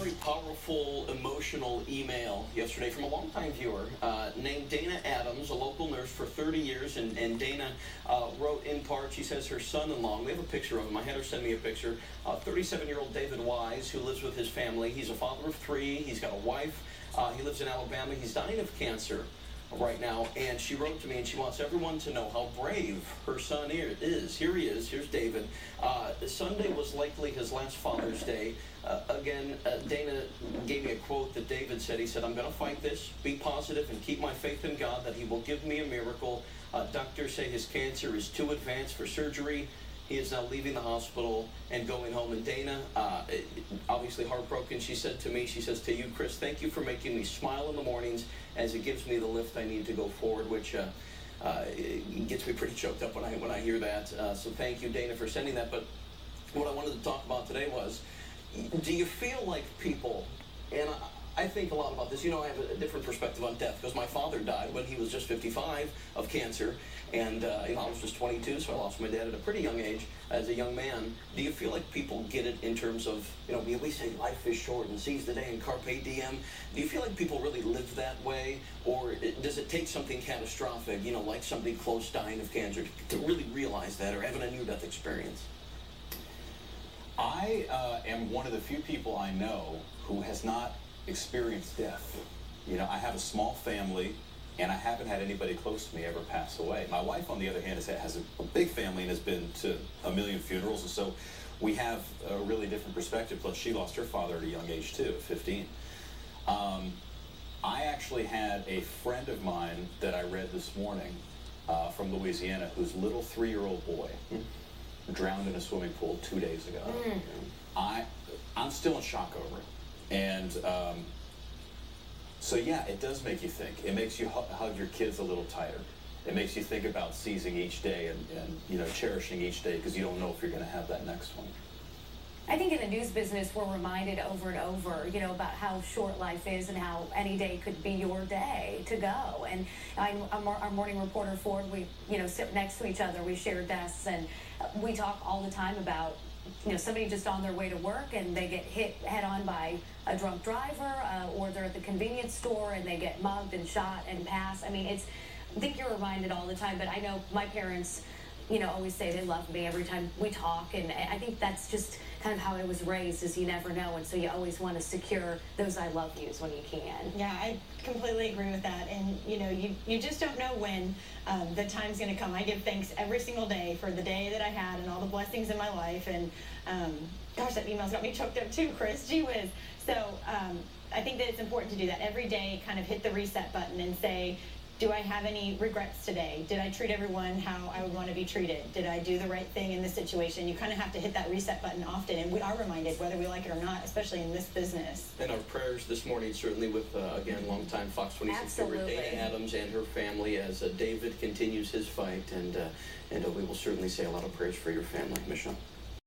very powerful, emotional email yesterday from a longtime viewer named Dana Adams, a local nurse for 30 years. And Dana wrote in part, she says her son-in-law, we have a picture of him, I had her send me a picture, 37-year-old David Wise, who lives with his family. He's a father of 3, he's got a wife, he lives in Alabama, he's dying of cancer right now, and she wrote to me and she wants everyone to know how brave her son is. Here he is, here's David. Sunday was likely his last Father's Day. Dana gave me a quote that David said. He said, "I'm going to fight this, be positive, and keep my faith in God that he will give me a miracle. Doctors say his cancer is too advanced for surgery. He is now leaving the hospital and going home." And Dana, obviously heartbroken, she said to me, she says, "To you, Chris, thank you for making me smile in the mornings as it gives me the lift I need to go forward," which it gets me pretty choked up when I hear that. So thank you, Dana, for sending that. But what I wanted to talk about today was, do you feel like people, and I think a lot about this, you know, I have a different perspective on death because my father died when he was just 55 of cancer, and I was just 22, so I lost my dad at a pretty young age as a young man. Do you feel like people get it in terms of, you know, we say life is short and seize the day and carpe diem. Do you feel like people really live that way, or does it take something catastrophic, you know, like somebody close dying of cancer to really realize that, or having a near-death experience? I am one of the few people I know who has not experienced death. You know, I have a small family, and I haven't had anybody close to me ever pass away. My wife, on the other hand, has a big family and has been to a million funerals, and so we have a really different perspective. Plus, she lost her father at a young age, too, at 15. I actually had a friend of mine that I read this morning from Louisiana, whose little 3-year-old boy drowned in a swimming pool 2 days ago. I'm still in shock over it. And so yeah, it does make you think. It makes you hug your kids a little tighter. It makes you think about seizing each day and you know, cherishing each day, because you don't know if you're going to have that next one. I think in the news business, we're reminded over and over, you know, about how short life is and how any day could be your day to go. And our morning reporter, Ford, we, you know, sit next to each other, we share desks, and we talk all the time about, you know, somebody just on their way to work and they get hit head on by a drunk driver, or they're at the convenience store and they get mugged and shot and pass. I mean, I think you're reminded all the time, but I know my parents, you know, always say they love me every time we talk, and I think that's just kind of how I was raised, is you never know, and so you always want to secure those I love yous when you can. Yeah, I completely agree with that, and you know, you just don't know when the time's going to come. I give thanks every single day for the day that I had and all the blessings in my life, and gosh, that email's got me choked up too, Chris, gee whiz. So I think that it's important to do that every day, kind of hit the reset button and say, do I have any regrets today? Did I treat everyone how I would want to be treated? Did I do the right thing in this situation? You kind of have to hit that reset button often, and we are reminded whether we like it or not, especially in this business. And our prayers this morning, certainly with, again, longtime Fox 26 viewer Dana Adams and her family, as David continues his fight, and we will certainly say a lot of prayers for your family, Michelle.